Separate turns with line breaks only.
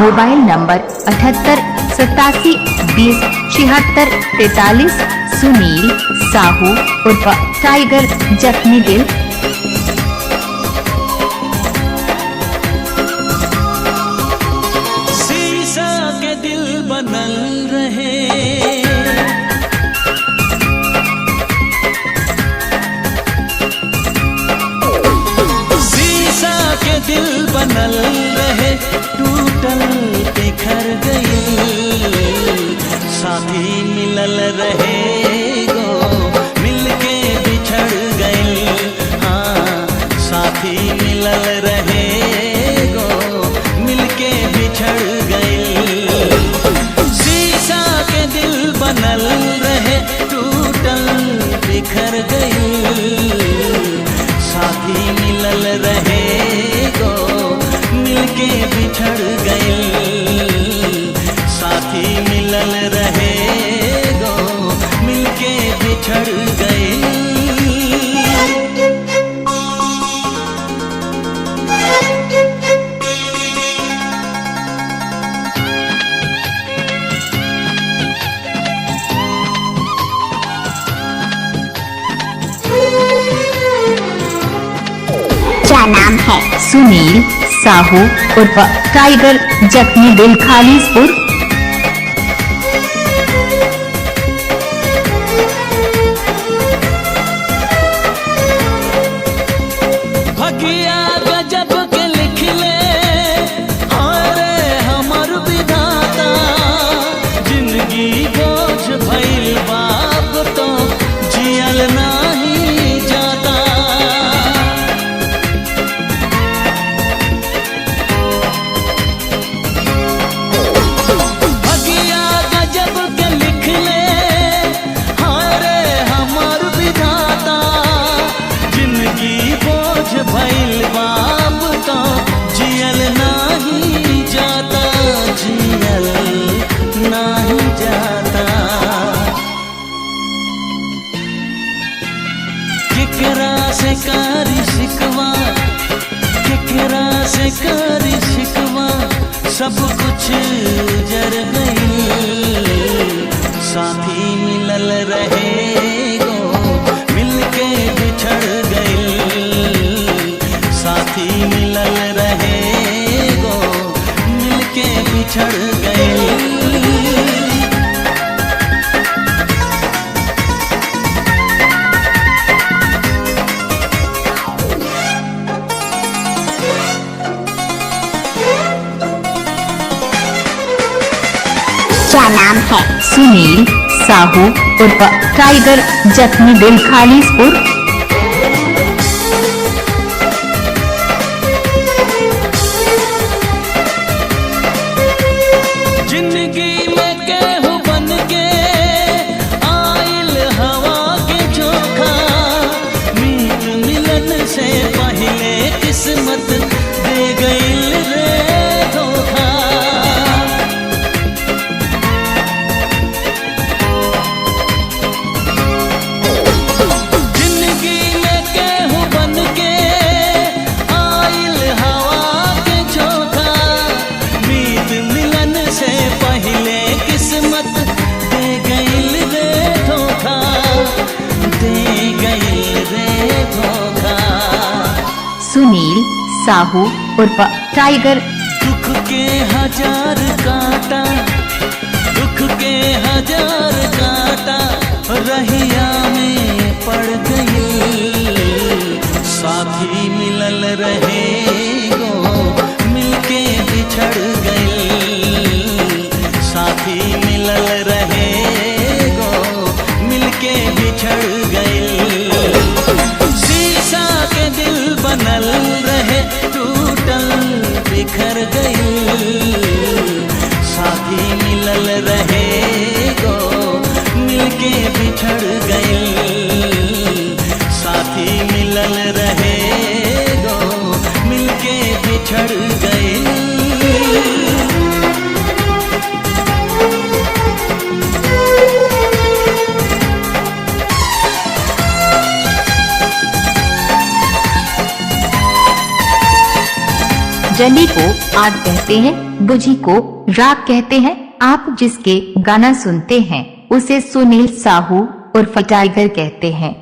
Mobile number 7887207643। Sunil Sahu उर्फ tiger जख्मी दिल।
शीशा के दिल बनल रहे, शीशा के दिल बनल रहे, टूटल बिखर गई। साथी मिलल रहे गो, मिलके बिछड़ गई। हाँ, साथी मिलल रहे गो, मिलके बिछड़ गई। शीशा के दिल बनल रहे, टूटल बिखर गई। साथी मिलल रहे गो, मिलके बिछड़ गई। साथी मिलल रहे गो, मिलके बिछड़ गई।
क्या नाम है? सुनील साहू उर्फ टाइगर जख्मी दिल खालिसपुर।
भगिया गजब के लिख ले, अरे हमर विधाता। जिंदगी बोझ भइल बाप तो जियल नहीं जाता। भगिया गजब के लिख ले, अरे हमर विधाता। जिंदगी बोझ भइल बाप तो जियल नहीं जाता, जियल नहीं जाता। केकरा से करी शिकवा, केकरा से करी शिकवा। सब कुछ जर गई। साथी मिलल रहे गो, मिलके बिछड़ गई। साथी मिलल रहे गो, मिलके बिछड़ गई।
क्या नाम है? सुनील साहू उर्फ टाइगर जख्मी दिल खालिसपुर।
जिंदगी में केहू बन के आइल हवा के झोंका। मीत मिलन से पहले किस्मत दे गइल रे धोखा। जिंदगी में केहू बन के आइल हवा के झोंका। मीत मिलन से पहले किस्मत दे गइल रे धोखा, दे गइल रे धोखा।
सुनील साहू उर्फ टाइगर।
दुख के हजार कांटा, दुख के हजार कांटा रहिया में पड़ गई। साथी मिलल रहे गो, मिलके बिछड़ गई। साथी मिलल रहे गो, मिलके बिछड़ गई। शीशा के दिल बनल रहे, टूटल बिखर गई। साथी मिलल रहे गो, मिलके बिछड़ गई। साथी मिलल रहे गो, मिलके बिछड़ गई।
जली को आग कहते हैं। बुझी को राग कहते हैं। आप जिसके गाना सुनते हैं उसे सुनील साहू उर्फ टाइगर कहते हैं।